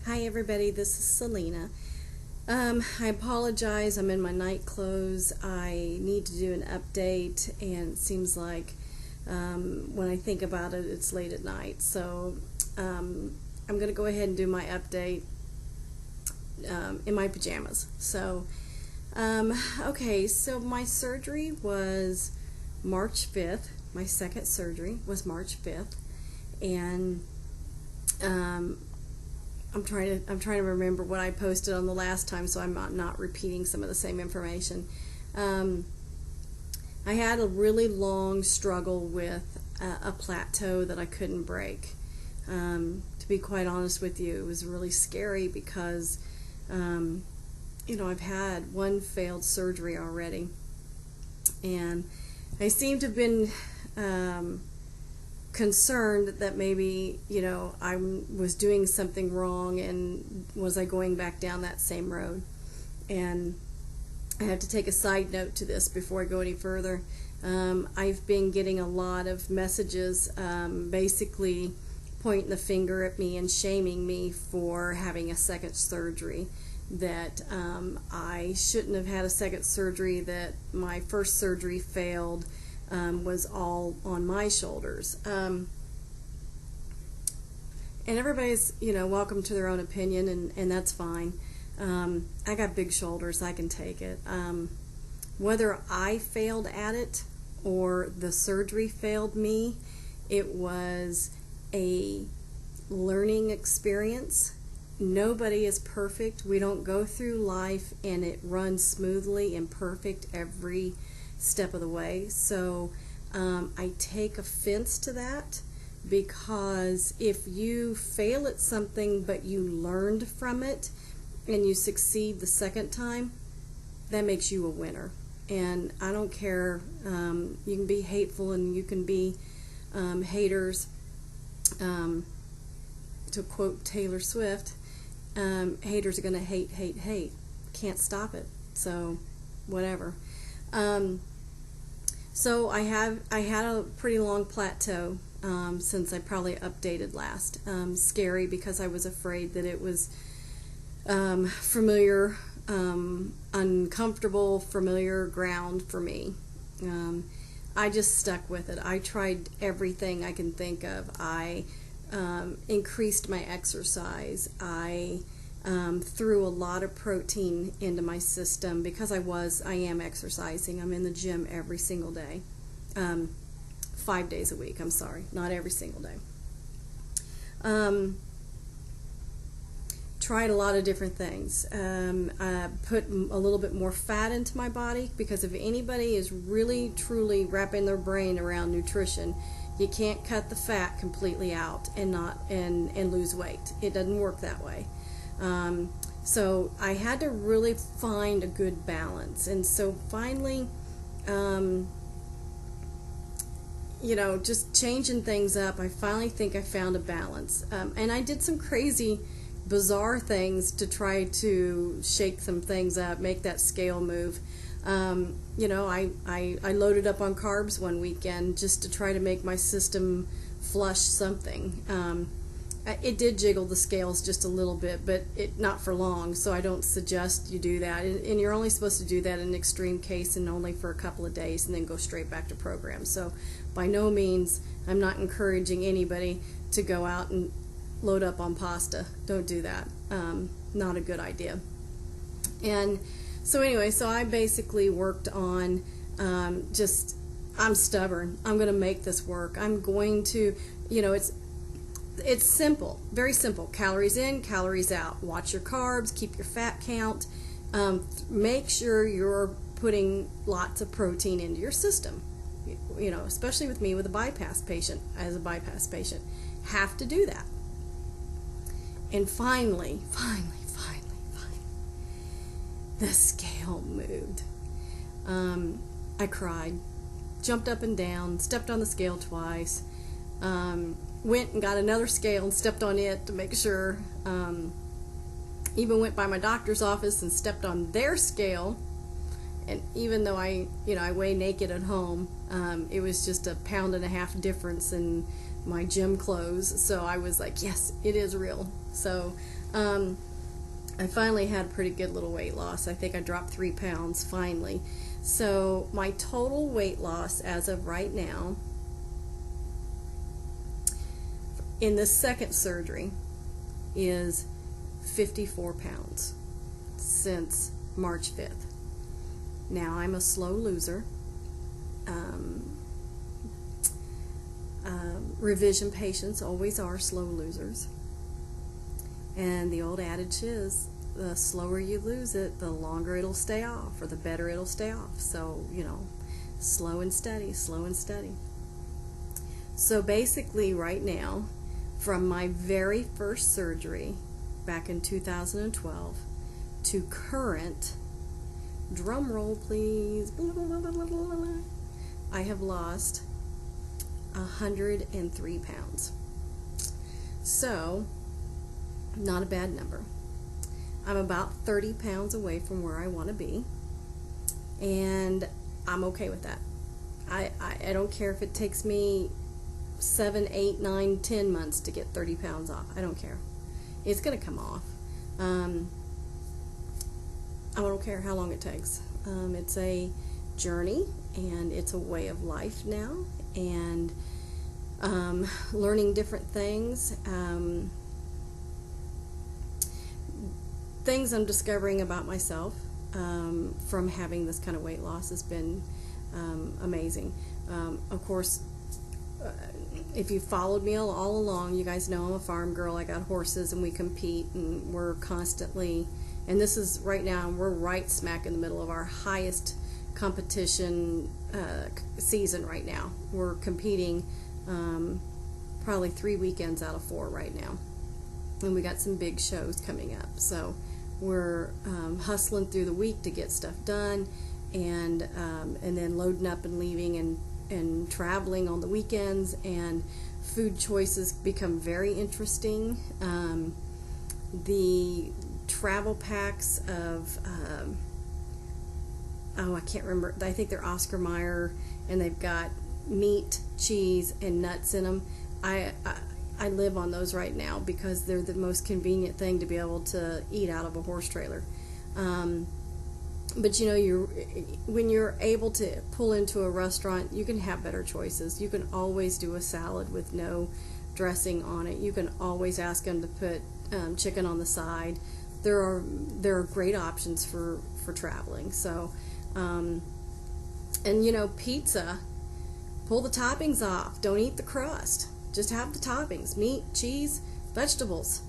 Hi everybody, this is Selena. I apologize, I'm in my night clothes. I need to do an update and it seems like when I think about it, it's late at night. So I'm going to go ahead and do my update in my pajamas. Okay, so my surgery was March 5th. My second surgery was March 5th. And I'm trying to remember what I posted on the last time, so I'm not repeating some of the same information. I had a really long struggle with a plateau that I couldn't break. To be quite honest with you, it was really scary because, I've had one failed surgery already, and I seem to have been concerned that maybe I was doing something wrong, and was I going back down that same road. And I have to take a side note to this before I go any further. I've been getting a lot of messages basically pointing the finger at me and shaming me for having a second surgery, that I shouldn't have had a second surgery, that my first surgery failed, was all on my shoulders. And everybody's, welcome to their own opinion, and that's fine. I got big shoulders, I can take it. Whether I failed at it or the surgery failed me, it was a learning experience. Nobody is perfect. We don't go through life and it runs smoothly and perfect every step of the way. So I take offense to that, because if you fail at something but you learned from it and you succeed the second time, that makes you a winner. And I don't care, you can be hateful and you can be haters. To quote Taylor Swift, haters are going to hate. Can't stop it. So whatever. So I had a pretty long plateau since I probably updated last. Scary, because I was afraid that it was familiar, uncomfortable, familiar ground for me. I just stuck with it. I tried everything I can think of. I increased my exercise. I threw a lot of protein into my system, because I am exercising. I'm in the gym every single day, 5 days a week. I'm sorry, not every single day. Tried a lot of different things. I put a little bit more fat into my body, because if anybody is really truly wrapping their brain around nutrition, you can't cut the fat completely out and lose weight. It doesn't work that way. So I had to really find a good balance. And so finally, just changing things up, I finally think I found a balance. And I did some crazy, bizarre things to try to shake some things up, make that scale move. I loaded up on carbs one weekend just to try to make my system flush something. It did jiggle the scales just a little bit, but not for long, so I don't suggest you do that. And you're only supposed to do that in an extreme case, and only for a couple of days, and then go straight back to program. So by no means, I'm not encouraging anybody to go out and load up on pasta. Don't do that. Not a good idea. And so anyway, so I basically worked on I'm stubborn. I'm going to make this work. I'm going to, it's simple, very simple. Calories in, calories out. Watch your carbs, keep your fat count. Make sure you're putting lots of protein into your system. Especially with me, with a bypass patient, as a bypass patient, have to do that. And finally, the scale moved. I cried, jumped up and down, stepped on the scale twice, went and got another scale and stepped on it to make sure. Even went by my doctor's office and stepped on their scale. And even though I weigh naked at home, it was just a 1.5 pound difference in my gym clothes. So I was like, yes, it is real. So I finally had a pretty good little weight loss. I think I dropped 3 pounds finally. So my total weight loss as of right now in this second surgery is 54 pounds since March 5th. Now, I'm a slow loser. Revision patients always are slow losers. And the old adage is, the slower you lose it, the longer it'll stay off, or the better it'll stay off. So, slow and steady, slow and steady. So basically right now, from my very first surgery back in 2012 to current, drum roll please, I have lost 103 pounds. So, not a bad number. I'm about 30 pounds away from where I want to be, and I'm okay with that. I don't care if it takes me 7, 8, 9, 10 months to get 30 pounds off. I don't care. It's going to come off. I don't care how long it takes. It's a journey, and it's a way of life now, and learning different things. Things I'm discovering about myself from having this kind of weight loss has been amazing. Of course, if you followed me all along, you guys know I'm a farm girl. I got horses, and we compete, and we're constantly, and this is right now, we're right smack in the middle of our highest competition season right now. We're competing probably 3 weekends out of 4 right now, and we got some big shows coming up. So we're hustling through the week to get stuff done, and then loading up and leaving and traveling on the weekends, and food choices become very interesting. The travel packs of I can't remember, I think they're Oscar Mayer, and they've got meat, cheese, and nuts in them. I live on those right now because they're the most convenient thing to be able to eat out of a horse trailer. But when you're able to pull into a restaurant, you can have better choices. You can always do a salad with no dressing on it. You can always ask them to put chicken on the side. There are great options for traveling. So, pizza, pull the toppings off. Don't eat the crust. Just have the toppings: meat, cheese, vegetables.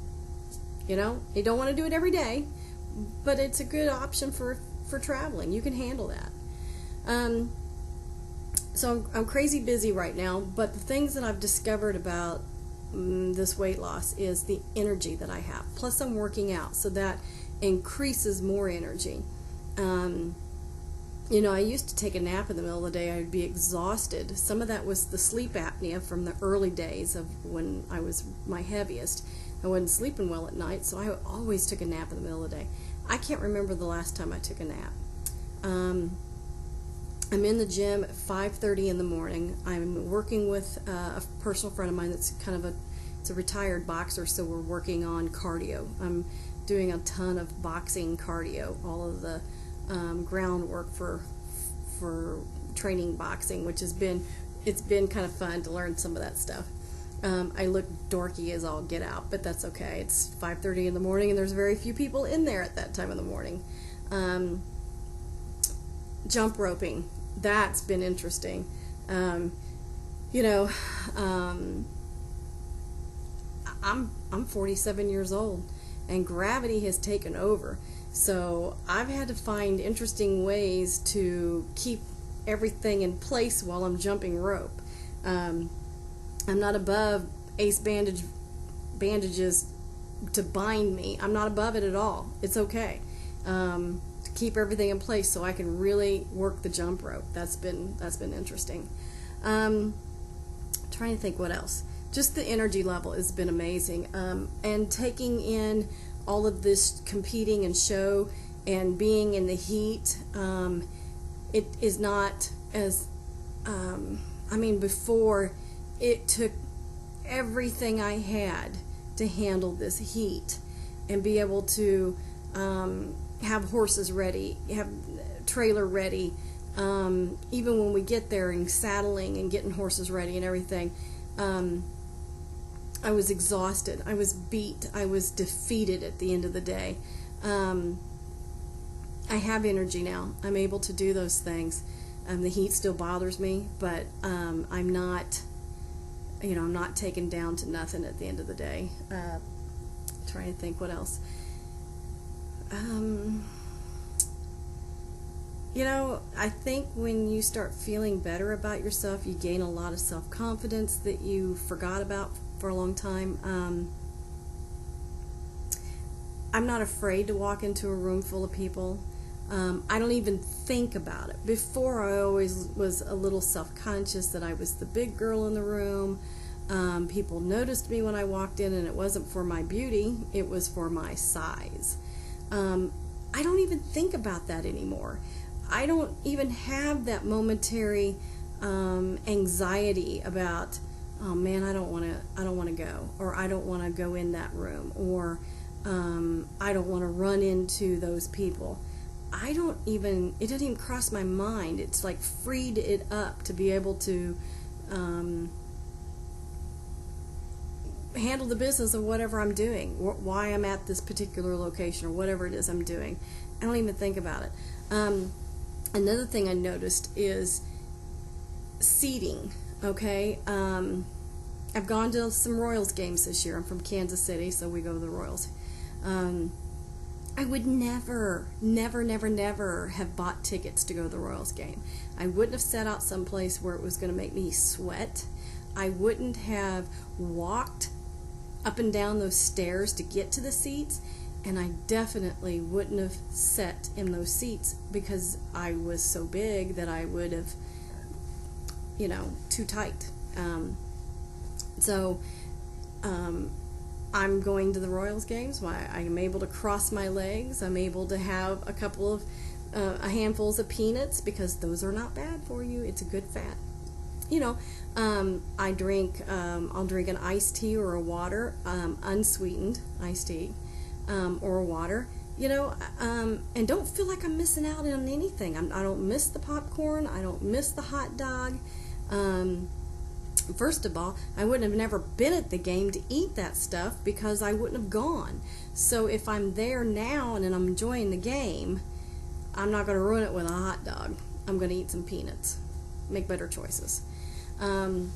You don't want to do it every day, but it's a good option for traveling. You can handle that. So I'm crazy busy right now, but the things that I've discovered about this weight loss is the energy that I have. Plus I'm working out, so that increases more energy. I used to take a nap in the middle of the day. I'd be exhausted. Some of that was the sleep apnea from the early days of when I was my heaviest. I wasn't sleeping well at night, so I always took a nap in the middle of the day. I can't remember the last time I took a nap. I'm in the gym at 5:30 in the morning. I'm working with a personal friend of mine that's it's a retired boxer, so we're working on cardio. I'm doing a ton of boxing cardio, all of the groundwork for training boxing, which it's been kind of fun to learn some of that stuff. I look dorky as all get out, but that's okay. It's 5:30 in the morning, and there's very few people in there at that time of the morning. Jump roping, that's been interesting. I'm 47 years old, and gravity has taken over. So I've had to find interesting ways to keep everything in place while I'm jumping rope. I'm not above ace bandages to bind me. I'm not above it at all. It's okay. To keep everything in place so I can really work the jump rope. That's been interesting. Trying to think what else. Just the energy level has been amazing. And taking in all of this competing and show and being in the heat, it is not as, before it took everything I had to handle this heat and be able to have horses ready, have trailer ready, even when we get there and saddling and getting horses ready and everything. I was exhausted. I was beat. I was defeated at the end of the day. I have energy now. I'm able to do those things. The heat still bothers me, but I'm not, I'm not taken down to nothing at the end of the day. Trying to think what else. I think when you start feeling better about yourself, you gain a lot of self-confidence that you forgot about for a long time. I'm not afraid to walk into a room full of people. I don't even think about it. Before, I always was a little self-conscious that I was the big girl in the room. People noticed me when I walked in, and it wasn't for my beauty, it was for my size. I don't even think about that anymore. I don't even have that momentary anxiety about, oh man, I don't want to go, or I don't want to go in that room, or I don't want to run into those people. It doesn't even cross my mind. It's like freed it up to be able to handle the business of whatever I'm doing, why I'm at this particular location, or whatever it is I'm doing. I don't even think about it. Another thing I noticed is seating. Okay, I've gone to some Royals games this year. I'm from Kansas City, so we go to the Royals. I would never have bought tickets to go to the Royals game. I wouldn't have sat out someplace where it was going to make me sweat. I wouldn't have walked up and down those stairs to get to the seats, and I definitely wouldn't have sat in those seats because I was so big that I would have, too tight. I'm going to the Royals games. I'm able to cross my legs. I'm able to have a couple of handfuls of peanuts because those are not bad for you. It's a good fat. I'll drink an iced tea or a water, unsweetened iced tea, or water, and don't feel like I'm missing out on anything. I don't miss the popcorn. I don't miss the hot dog. First of all, I wouldn't have never been at the game to eat that stuff because I wouldn't have gone. So if I'm there now and I'm enjoying the game, I'm not going to ruin it with a hot dog. I'm going to eat some peanuts. Make better choices. I'm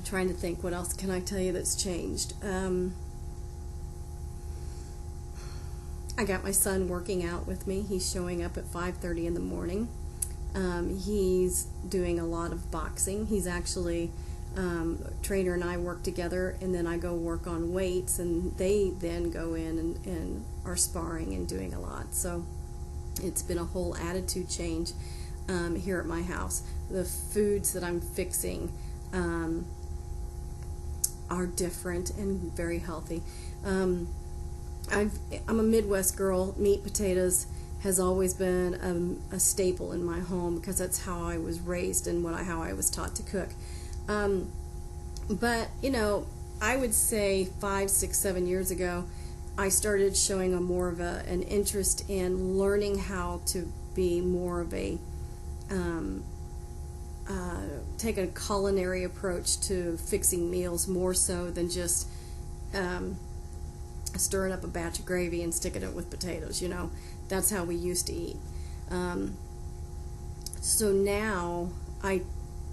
trying to think, what else can I tell you that's changed? I got my son working out with me. He's showing up at 5:30 in the morning. He's doing a lot of boxing. He's actually, trainer and I work together, and then I go work on weights, and they then go in and are sparring and doing a lot. So it's been a whole attitude change here at my house. The foods that I'm fixing are different and very healthy. I'm a Midwest girl. Meat, potatoes has always been a staple in my home because that's how I was raised and how I was taught to cook. But I would say 5, 6, 7 years ago, I started showing more of an interest in learning how to be more of a take a culinary approach to fixing meals, more so than just stirring up a batch of gravy and sticking it with potatoes. That's how we used to eat. So now I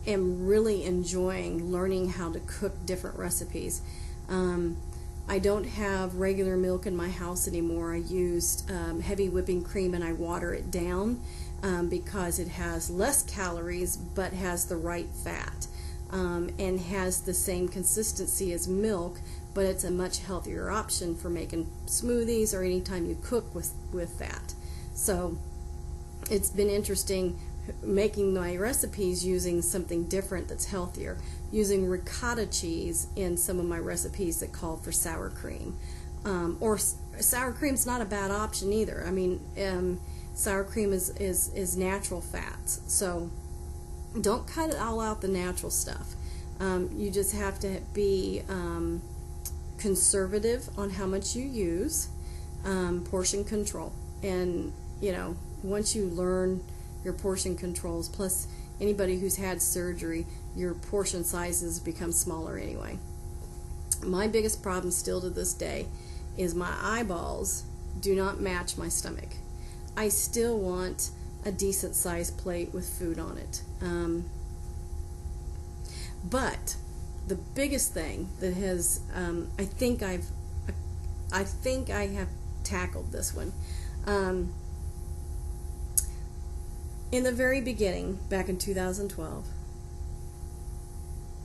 am really enjoying learning how to cook different recipes. I don't have regular milk in my house anymore. I used heavy whipping cream, and I water it down because it has less calories but has the right fat, and has the same consistency as milk, but it's a much healthier option for making smoothies or anytime you cook with that. So it's been interesting making my recipes using something different that's healthier, using ricotta cheese in some of my recipes that call for sour cream. Or sour cream's not a bad option either. I mean, sour cream is natural fats, so don't cut it all out, the natural stuff. You just have to be conservative on how much you use, portion control. And, once you learn your portion controls, plus anybody who's had surgery, your portion sizes become smaller anyway. My biggest problem still to this day is my eyeballs do not match my stomach. I still want a decent sized plate with food on it. But the biggest thing that has, I think I have tackled this one. In the very beginning, back in 2012,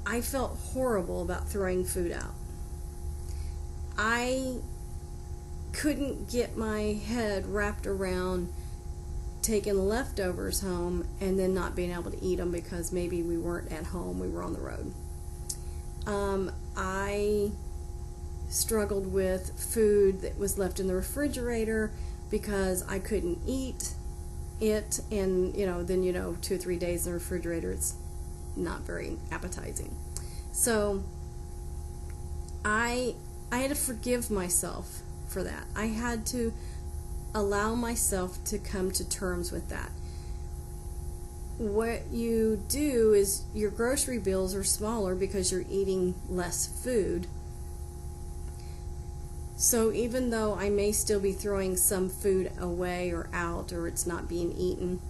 I felt horrible about throwing food out. I couldn't get my head wrapped around taking leftovers home and then not being able to eat them because maybe we weren't at home, we were on the road. I struggled with food that was left in the refrigerator because I couldn't eat it, and then 2 or 3 days in the refrigerator, it's not very appetizing. So I had to forgive myself for that. I had to allow myself to come to terms with that. What you do is your grocery bills are smaller because you're eating less food. So even though I may still be throwing some food away or out, or it's not being eaten,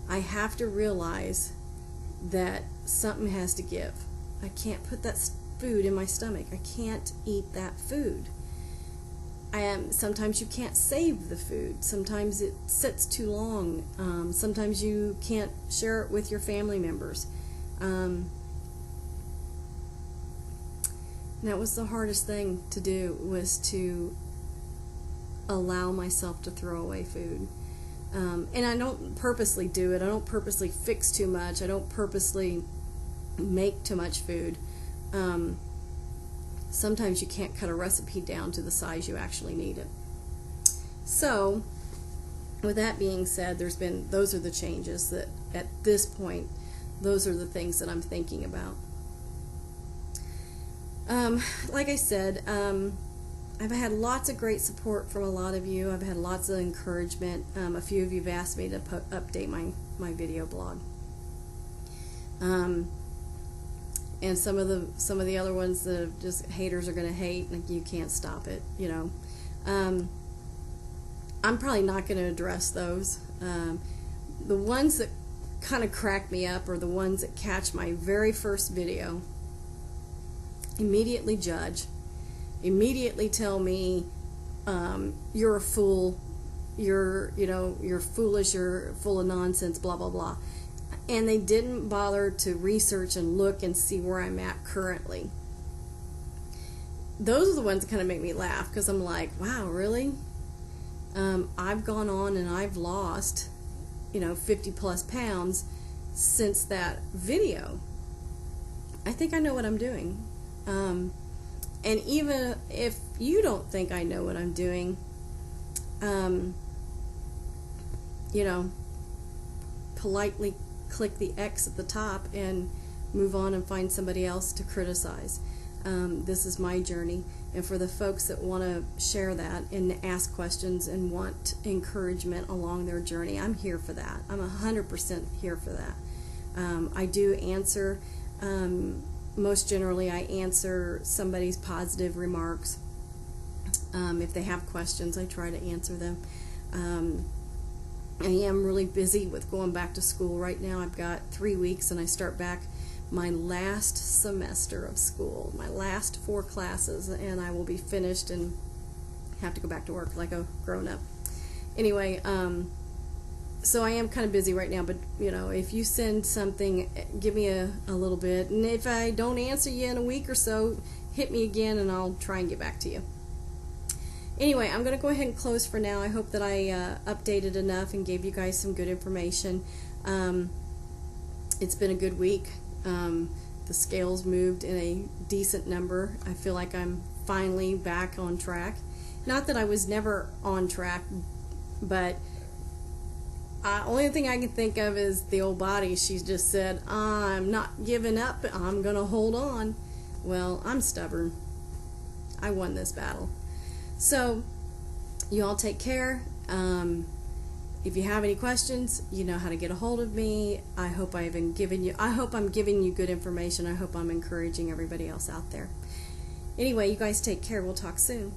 I have to realize that something has to give. I can't put that food in my stomach. I can't eat that food. Sometimes you can't save the food. Sometimes it sits too long. Sometimes you can't share it with your family members. That was the hardest thing to do, was to allow myself to throw away food. And I don't purposely do it. I don't purposely fix too much. I don't purposely make too much food. Sometimes you can't cut a recipe down to the size you actually need it. So, with that being said, those are the changes that at this point, those are the things that I'm thinking about. Like I said, I've had lots of great support from a lot of you. I've had lots of encouragement. A few of you have asked me to update my video blog. And some of the other ones that just haters are going to hate, like, you can't stop it, I'm probably not going to address those. The ones that kind of crack me up are the ones that catch my very first video, immediately judge, immediately tell me, you're a fool, you're foolish, you're full of nonsense, blah, blah, blah. And they didn't bother to research and look and see where I'm at currently. Those are the ones that kind of make me laugh, because I'm like, wow, really? I've gone on and I've lost, 50 plus pounds since that video. I think I know what I'm doing. And even if you don't think I know what I'm doing, politely click the X at the top and move on and find somebody else to criticize. This is my journey, and for the folks that want to share that and ask questions and want encouragement along their journey, I'm here for that. I'm 100% here for that. I do answer, most generally I answer somebody's positive remarks. If they have questions, I try to answer them. I am really busy with going back to school right now. I've got 3 weeks and I start back my last semester of school, my last 4 classes, and I will be finished and have to go back to work like a grown-up. Anyway, so I am kind of busy right now, but if you send something, give me a little bit, and if I don't answer you in a week or so, hit me again and I'll try and get back to you. Anyway, I'm going to go ahead and close for now. I hope that I updated enough and gave you guys some good information. It's been a good week. The scales moved in a decent number. I feel like I'm finally back on track. Not that I was never on track, but only thing I can think of is the old body. She's just said, I'm not giving up. I'm going to hold on. Well, I'm stubborn. I won this battle. So you all take care. If you have any questions, you know how to get a hold of me. I hope I'm giving you good information. I hope I'm encouraging everybody else out there. Anyway, you guys take care. We'll talk soon.